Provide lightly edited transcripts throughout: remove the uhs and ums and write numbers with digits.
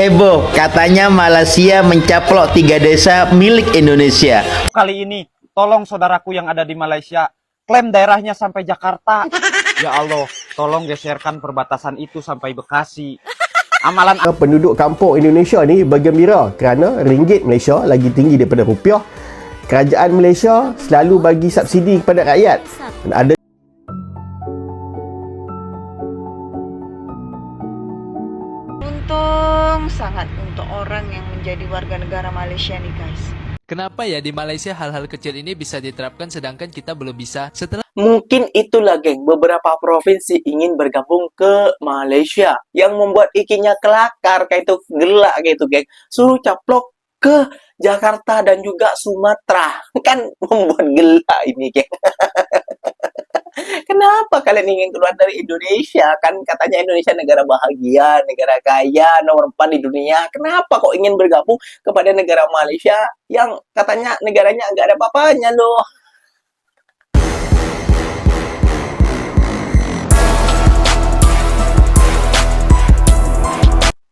Heboh, katanya Malaysia mencaplok 3 desa milik Indonesia. Kali ini, tolong saudaraku yang ada di Malaysia, klaim daerahnya sampai Jakarta. Ya Allah, tolong geserkan perbatasan itu sampai Bekasi. Amalan Penduduk kampung Indonesia ni bergembira kerana ringgit Malaysia lagi tinggi daripada rupiah. Kerajaan Malaysia selalu bagi subsidi kepada rakyat. Dan ada Untung sangat untuk orang yang menjadi warga negara Malaysia nih guys. Kenapa ya di Malaysia hal-hal kecil ini bisa diterapkan sedangkan kita belum bisa? Setelah Mungkin itulah geng, beberapa provinsi ingin bergabung ke Malaysia yang membuat ikinya kelakar kayak itu, gelak gitu geng. Suruh caplok ke Jakarta dan juga Sumatera. Kan membuat gelak ini geng. Kenapa kalian ingin keluar dari Indonesia? Kan katanya Indonesia negara bahagia, negara kaya, nomor 4 di dunia. Kenapa kok ingin bergabung kepada negara Malaysia yang katanya negaranya nggak ada apa-apanya loh?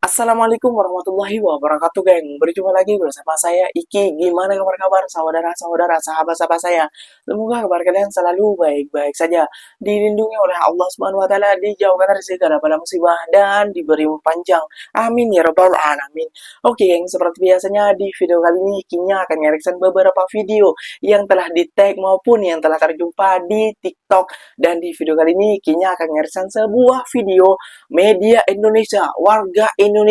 Assalamualaikum warahmatullahi wabarakatuh geng. Berjumpa lagi bersama saya Iki. Gimana kabar saudara-saudara, sahabat-sahabat saya? Semoga kabar kalian selalu baik-baik saja, dilindungi oleh Allah Subhanahu wa taala, dijauhkan dari segala bala musibah dan diberi umur panjang. Amin ya rabbal alamin. Oke geng, seperti biasanya di video kali ini Kinya akan nge-reaction beberapa video yang telah di-tag maupun yang telah terjumpa di TikTok. Dan di video kali ini Kinya akan nge-reaction sebuah video media Indonesia, warga Indonesia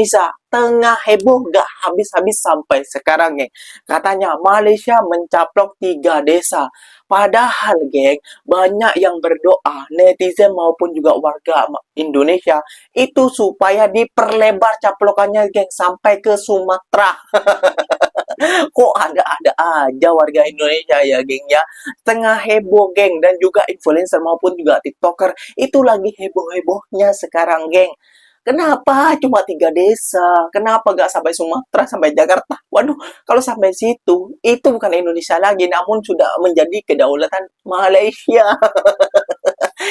tengah heboh gak habis-habis sampai sekarang geng. Katanya Malaysia mencaplok 3 desa. Padahal geng, banyak yang berdoa, netizen maupun juga warga Indonesia itu supaya diperlebar caplokannya geng sampai ke Sumatera. Kok ada-ada aja warga Indonesia ya geng ya. Tengah heboh geng, dan juga influencer maupun juga TikToker itu lagi heboh-hebohnya sekarang geng. Kenapa cuma 3 desa? Kenapa gak sampai Sumatera, sampai Jakarta? Waduh, kalau sampai situ, itu bukan Indonesia lagi, namun sudah menjadi kedaulatan Malaysia.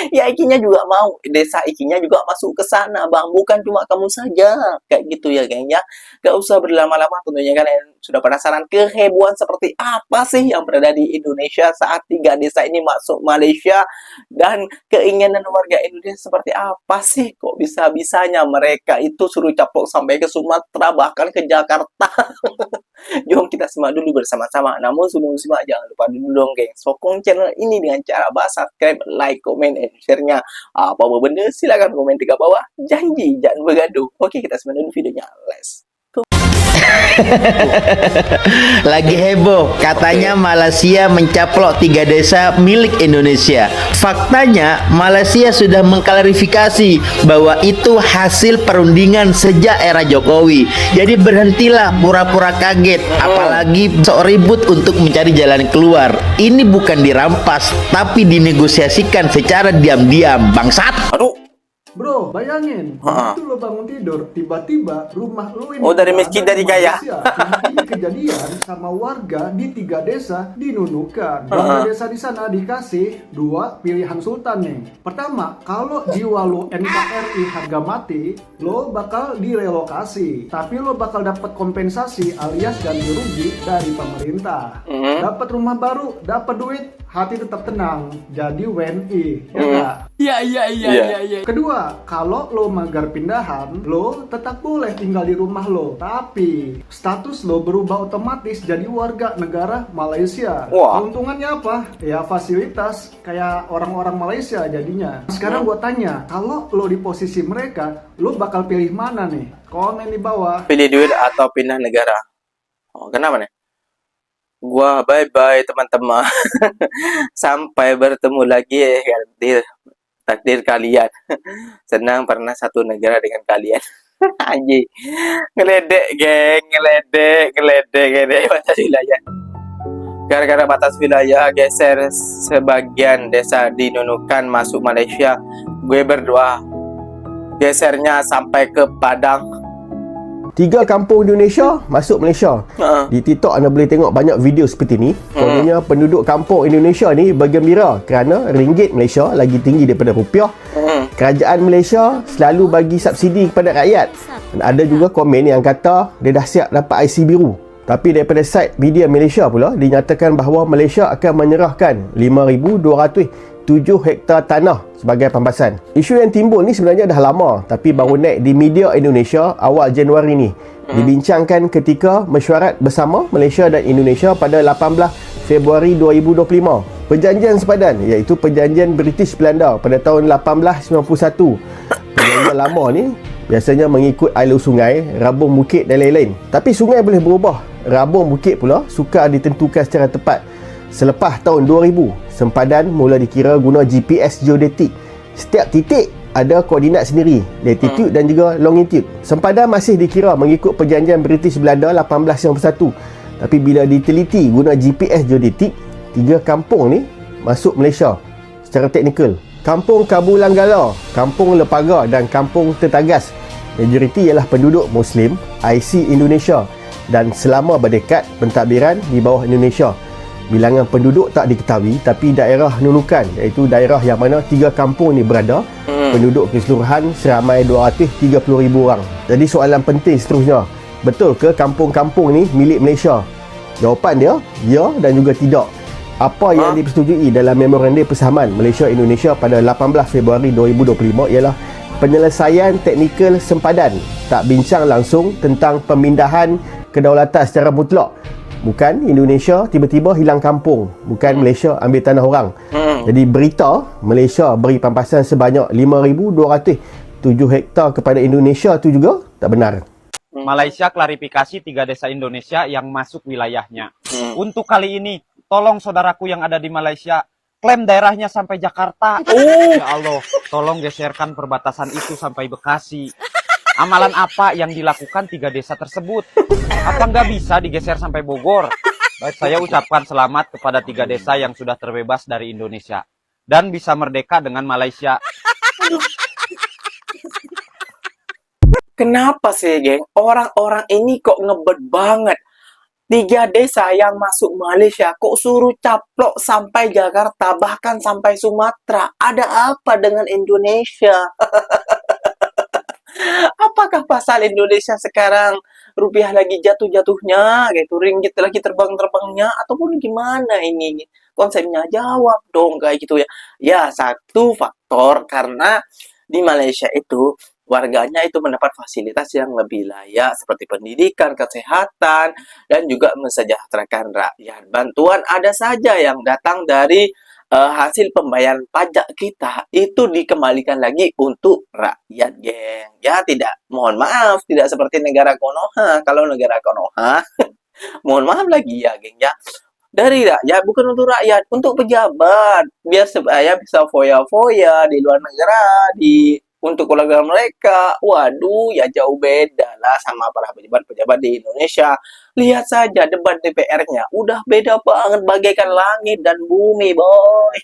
Ya ikinya juga mau, desa ikinya juga masuk ke sana bang, bukan cuma kamu saja. Kayak gitu ya geng ya. Gak usah berlama-lama, tentunya kalian sudah penasaran kehebohan seperti apa sih yang berada di Indonesia saat 3 desa ini masuk Malaysia. Dan keinginan warga Indonesia seperti apa sih? Kok bisa-bisanya mereka itu suruh caplok sampai ke Sumatera, bahkan ke Jakarta. Jom kita simak dulu bersama-sama. Namun sebelum simak, jangan lupa dulu dong geng, sokong channel ini dengan cara subscribe, like, komen, and share-nya. Apa benda silakan komen di bawah. Janji jangan bergaduh. Oke, kita simak dulu videonya. Let's go. Lagi heboh, katanya Malaysia mencaplok 3 desa milik Indonesia. Faktanya Malaysia sudah mengklarifikasi bahwa itu hasil perundingan sejak era Jokowi. Jadi berhentilah pura-pura kaget, apalagi sok ribut untuk mencari jalan keluar. Ini bukan dirampas, tapi dinegosiasikan secara diam-diam. Bangsat. Aduh. bro, bayangin, itu lo bangun tidur, tiba-tiba rumah lo ini dari miskin dari kaya. Ini kejadian sama warga di 3 desa di Nunukan. Warga desa di sana dikasih 2 pilihan sultan nih. Pertama, kalau jiwa lo NKRI harga mati, lo bakal direlokasi, tapi lo bakal dapat kompensasi alias ganti rugi dari pemerintah. Dapat rumah baru, dapat duit, hati tetap tenang, jadi WNI, ya nggak? Iya. Kedua, kalau lo magar pindahan, lo tetap boleh tinggal di rumah lo, tapi status lo berubah otomatis jadi warga negara Malaysia. Wah. Keuntungannya apa? Ya fasilitas kayak orang-orang Malaysia jadinya. Sekarang gua tanya, kalau lo di posisi mereka, lo bakal pilih mana nih? Komen di bawah. Pilih duit atau pindah negara? Oh, kenapa nih? Gua bye-bye teman-teman. Sampai bertemu lagi ya, takdir kalian. Senang pernah satu negara dengan kalian. Anjing. Ngeledek geng, ngeledek batas wilayah. Gara-gara batas wilayah geser sebagian desa di Nunukan masuk Malaysia, gue berdoa gesernya sampai ke Padang. 3 kampung Indonesia masuk Malaysia. Di TikTok anda boleh tengok banyak video seperti ni. Kononnya penduduk kampung Indonesia ni bergembira kerana ringgit Malaysia lagi tinggi daripada rupiah. kerajaan Malaysia selalu bagi subsidi kepada rakyat. Dan ada juga komen yang kata dia dah siap dapat IC biru. Tapi daripada site media Malaysia pula dinyatakan bahawa Malaysia akan menyerahkan 5,207 hektar tanah sebagai pampasan. Isu yang timbul ni sebenarnya dah lama, tapi baru naik di media Indonesia awal Januari ni. Dibincangkan ketika mesyuarat bersama Malaysia dan Indonesia pada 18 Februari 2025. Perjanjian sepadan iaitu perjanjian British Belanda pada tahun 1891. Perjanjian lama ni biasanya mengikut alur sungai, rabung bukit dan lain-lain. Tapi sungai boleh berubah. Rabung bukit pula sukar ditentukan secara tepat. Selepas tahun 2000, sempadan mula dikira guna GPS geodetik. Setiap titik ada koordinat sendiri, latitude dan juga longitude. Sempadan masih dikira mengikut perjanjian British Belanda 1891. Tapi bila diteliti guna GPS geodetik, 3 kampung ni masuk Malaysia secara teknikal. Kampung Kabulanggala, Kampung Lepaga dan Kampung Tetagas. Majoriti ialah penduduk Muslim, IC Indonesia, dan selama berdekat pentadbiran di bawah Indonesia. Bilangan penduduk tak diketahui, tapi daerah nunukan iaitu daerah yang mana 3 kampung ni berada, penduduk keseluruhan seramai 230,000 orang. Jadi soalan penting seterusnya, betul ke kampung-kampung ni milik Malaysia? Jawapan dia, ya dan juga tidak. Apa yang dipersetujui dalam memorandum persamaan Malaysia-Indonesia pada 18 Februari 2025 ialah penyelesaian teknikal sempadan, tak bincang langsung tentang pemindahan kedaulatan secara mutlak. Bukan Indonesia tiba-tiba hilang kampung, bukan Malaysia ambil tanah orang. Jadi berita Malaysia beri pampasan sebanyak 5,207 hektar kepada Indonesia tu juga tak benar. Malaysia klarifikasi 3 desa Indonesia yang masuk wilayahnya. Untuk kali ini, tolong saudaraku yang ada di Malaysia, klaim daerahnya sampai Jakarta. Ya Allah, tolong geserkan perbatasan itu sampai Bekasi. Amalan apa yang dilakukan 3 desa tersebut? Apa nggak bisa digeser sampai Bogor? Baik, saya ucapkan selamat kepada 3 desa yang sudah terbebas dari Indonesia dan bisa merdeka dengan Malaysia. Kenapa sih, geng? Orang-orang ini kok ngebet banget. 3 desa yang masuk Malaysia kok suruh caplok sampai Jakarta, bahkan sampai Sumatera. Ada apa dengan Indonesia? Apakah pasal Indonesia sekarang rupiah lagi jatuh-jatuhnya gitu, ringgit lagi terbang-terbangnya, ataupun gimana ini konsepnya? Jawab dong kayak gitu ya. Ya, satu faktor karena di Malaysia itu warganya itu mendapat fasilitas yang lebih layak seperti pendidikan, kesehatan, dan juga mensejahterakan rakyat. Bantuan ada saja yang datang dari hasil pembayaran pajak kita itu dikembalikan lagi untuk rakyat, geng. Ya, tidak, mohon maaf, tidak seperti negara Konoha. Kalau negara Konoha, mohon maaf lagi ya, geng ya. Dari rakyat, bukan untuk rakyat, untuk pejabat. Biar saya bisa foya-foya di luar negara, untuk keluarga mereka. Waduh, ya jauh beda lah sama para pejabat-pejabat di Indonesia. Lihat saja debat DPR-nya, udah beda banget bagaikan langit dan bumi, boy.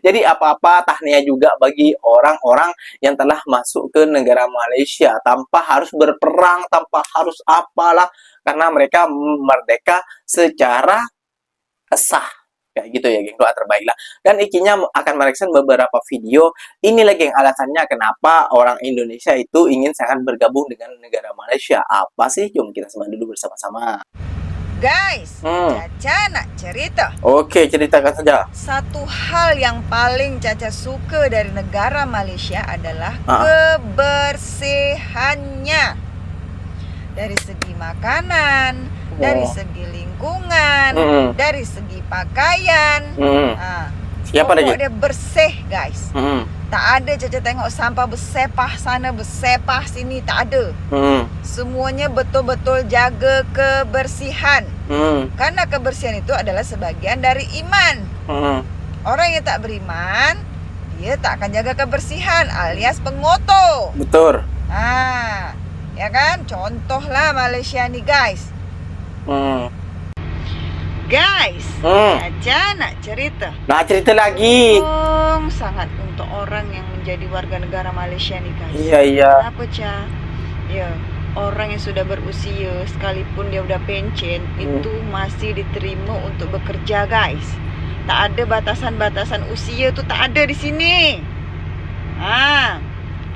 Jadi apa-apa tahniah juga bagi orang-orang yang telah masuk ke negara Malaysia tanpa harus berperang, tanpa harus apalah, karena mereka merdeka secara sah. Kayak gitu ya, geng. Doa terbaik lah. Dan Ikinya akan mereaction beberapa video. Inilah, geng, alasannya kenapa orang Indonesia itu ingin sangat bergabung dengan negara Malaysia. Apa sih? Jom kita simak dulu bersama-sama. Guys, Caca nak cerita. Oke, ceritakan saja. Satu hal yang paling Caca suka dari negara Malaysia adalah kebersihannya. Dari segi makanan, dari segi lingkungan, dari segi pakaian. Siapa lagi? Dia bersih, guys. Tak ada Caca tengok sampah bersepah sana, bersepah sini, tak ada. Semuanya betul-betul jaga kebersihan. Karena kebersihan itu adalah sebagian dari iman. Orang yang tak beriman, dia tak akan jaga kebersihan, alias pengotor. Betul. Ya kan? Contohlah Malaysia ni, guys. Guys, Caca nak cerita. Nak cerita lagi. Sangat untuk orang yang menjadi warga negara Malaysia ni, guys. Iya. Kenapa, Ca? Ya, orang yang sudah berusia sekalipun dia udah pencen, itu masih diterima untuk bekerja, guys. Tak ada batasan-batasan usia tu, tak ada di sini.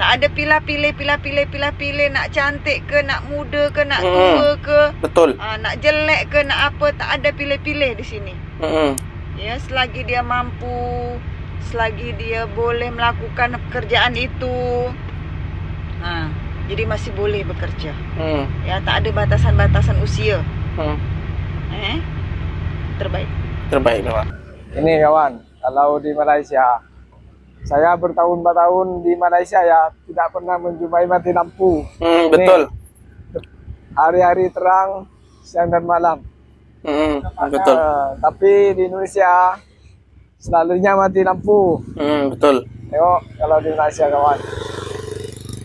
Tak ada pilih nak cantik ke, nak muda ke, nak tua ke. Betul. Nak jelek ke, nak apa, tak ada pilih-pilih di sini. Ya, selagi dia mampu, selagi dia boleh melakukan pekerjaan itu, jadi masih boleh bekerja. Ya, tak ada batasan-batasan usia. Terbaik. Terbaik memang. Ini kawan, kalau di Malaysia, saya bertahun-tahun di Malaysia ya, tidak pernah menjumpai mati lampu. Betul. Hari-hari terang, siang dan malam. Betul. Tapi di Indonesia, selalunya mati lampu. Betul. Tengok kalau di Malaysia kawan.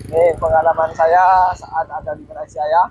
Ini pengalaman saya saat ada di Malaysia ya.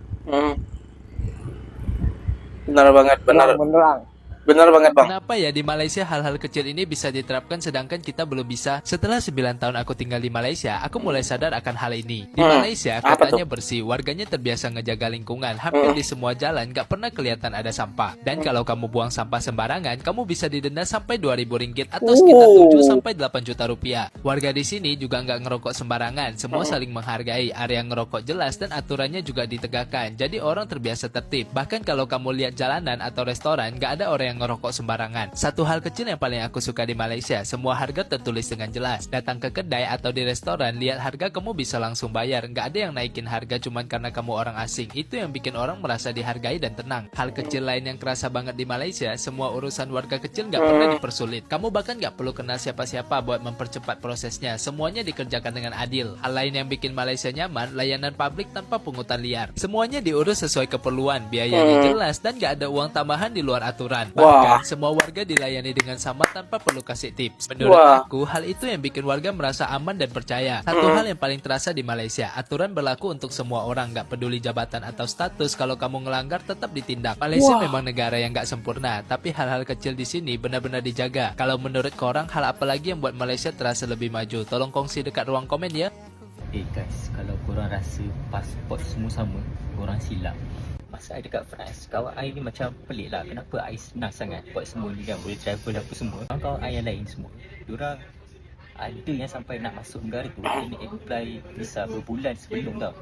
Benar banget, benar. Benerang. Benar banget bang. Kenapa ya di Malaysia hal-hal kecil ini bisa diterapkan sedangkan kita belum bisa? Setelah 9 tahun aku tinggal di Malaysia, aku mulai sadar akan hal ini. Di Malaysia kotanya bersih, warganya terbiasa ngejaga lingkungan. Hampir di semua jalan gak pernah kelihatan ada sampah. Dan kalau kamu buang sampah sembarangan, kamu bisa didenda sampai 2.000 ringgit atau sekitar 7 sampai 8 juta rupiah. Warga di sini juga nggak ngerokok sembarangan. Semua saling menghargai, area ngerokok jelas dan aturannya juga ditegakkan. Jadi orang terbiasa tertib. Bahkan kalau kamu lihat jalanan atau restoran, gak ada orang yang ngerokok sembarangan. Satu hal kecil yang paling aku suka di Malaysia, semua harga tertulis dengan jelas. Datang ke kedai atau di restoran, lihat harga kamu bisa langsung bayar. Nggak ada yang naikin harga cuman karena kamu orang asing. Itu yang bikin orang merasa dihargai dan tenang. Hal kecil lain yang kerasa banget di Malaysia, semua urusan warga kecil nggak pernah dipersulit. Kamu bahkan nggak perlu kenal siapa-siapa buat mempercepat prosesnya. Semuanya dikerjakan dengan adil. Hal lain yang bikin Malaysia nyaman, layanan publik tanpa pungutan liar. Semuanya diurus sesuai keperluan, biayanya jelas dan nggak ada uang tambahan di luar aturan. Bahkan semua warga dilayani dengan sama tanpa perlu kasih tips. Menurut aku, hal itu yang bikin warga merasa aman dan percaya. Satu hal yang paling terasa di Malaysia, aturan berlaku untuk semua orang, nggak peduli jabatan atau status. Kalau kamu ngelanggar tetap ditindak. Malaysia memang negara yang nggak sempurna, tapi hal-hal kecil di sini benar-benar dijaga. Kalau menurut korang, hal apa lagi yang buat Malaysia terasa lebih maju? Tolong kongsi dekat ruang komen ya. Guys, kalau korang rasa pasport semua sama, korang silap. Masa dekat France, kawan I ni macam pelik lah. Kenapa I senang sangat buat semua ni kan, boleh travel apa semua. Kawan-kawan I yang lain semua, diorang ada yang sampai nak masuk negara tu kena apply visa berbulan sebelum tau.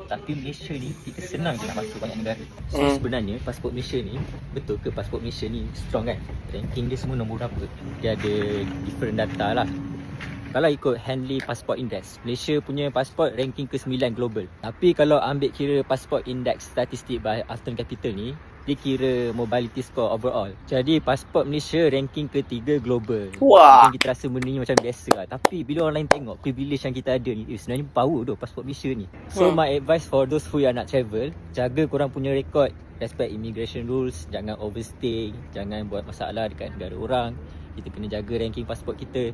Tapi Malaysia ni kita senang je nak masuk banyak negara. So sebenarnya pasport Malaysia ni, betul ke pasport Malaysia ni strong kan? Ranking dia semua nombor berapa? Dia ada different data lah. Kalau ikut Henley Passport Index, Malaysia punya pasport ranking ke-9 global. Tapi kalau ambil kira pasport index statistik by Alton Capital ni, dia kira mobility score overall. Jadi pasport Malaysia ranking ke-3 global. Mungkin kita rasa benda ni macam biasa lah. Tapi bila orang lain tengok privilege yang kita ada ni, sebenarnya power tu pasport Malaysia ni. So my advice for those who yang nak travel, jaga korang punya record, respect immigration rules, jangan overstay, jangan buat masalah dekat negara orang. Kita kena jaga ranking pasport kita.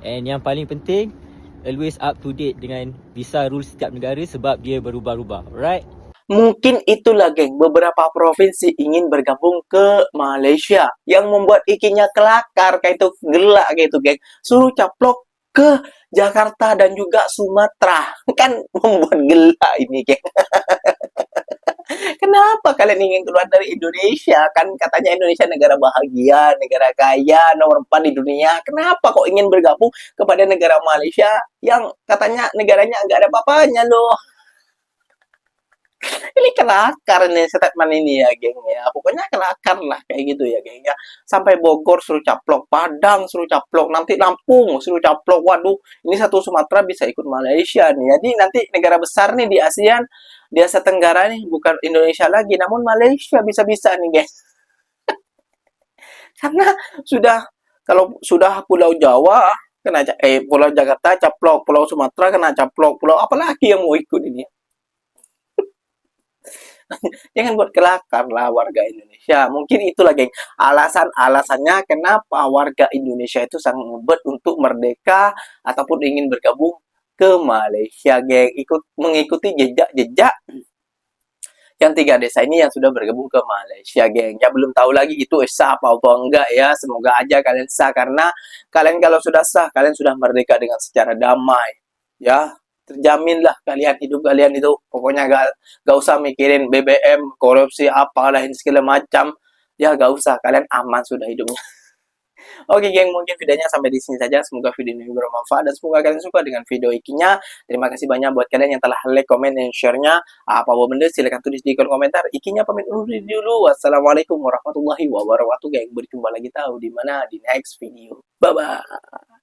And yang paling penting, always up to date dengan visa rules setiap negara sebab dia berubah-ubah. Alright? Mungkin itulah geng, beberapa provinsi ingin bergabung ke Malaysia yang membuat ikinya kelakar kayak itu, gelak kayak itu geng. Suruh caplok ke Jakarta dan juga Sumatera. Kan membuat gelak ini geng. Kenapa kalian ingin keluar dari Indonesia? Kan katanya Indonesia negara bahagia, negara kaya, nomor 4 di dunia. Kenapa kok ingin bergabung kepada negara Malaysia yang katanya negaranya nggak ada apa-apanya loh? Ini kelakar nih statement ini ya geng ya. Pokoknya kelakar lah kayak gitu ya geng ya. Sampai Bogor suruh caplok, Padang suruh caplok, nanti Lampung suruh caplok. Waduh, ini satu Sumatera bisa ikut Malaysia nih. Jadi nanti negara besar nih di ASEAN, di Asia Tenggara nih bukan Indonesia lagi, namun Malaysia bisa-bisa nih guys. Karena kalau sudah Pulau Jawa kena Pulau Jakarta caplok, Pulau Sumatera kena caplok, pulau apalagi yang mau ikut ini? Jangan buat kelakar lah warga Indonesia. Mungkin itulah geng alasannya kenapa warga Indonesia itu sangat ngebet untuk merdeka ataupun ingin bergabung ke Malaysia geng, mengikuti jejak-jejak yang 3 desa ini yang sudah bergabung ke Malaysia geng. Ya belum tahu lagi itu sah apa enggak ya. Semoga aja kalian sah, karena kalian kalau sudah sah, kalian sudah merdeka dengan secara damai ya. Terjaminlah kalian, hidup kalian itu pokoknya gak usah mikirin BBM, korupsi, apalah ini segala macam ya, gak usah, kalian aman sudah hidupnya. Oke geng, mungkin videonya sampai di sini saja. Semoga video ini bermanfaat dan semoga kalian suka dengan video ikinya. Terima kasih banyak buat kalian yang telah like, comment, dan share-nya. Apa benda silahkan tulis di kolom komentar. Ikinya pamit undur diri dulu. Wassalamualaikum warahmatullahi wabarakatuh geng. Berjumpa lagi tahu di mana di next video. Bye bye.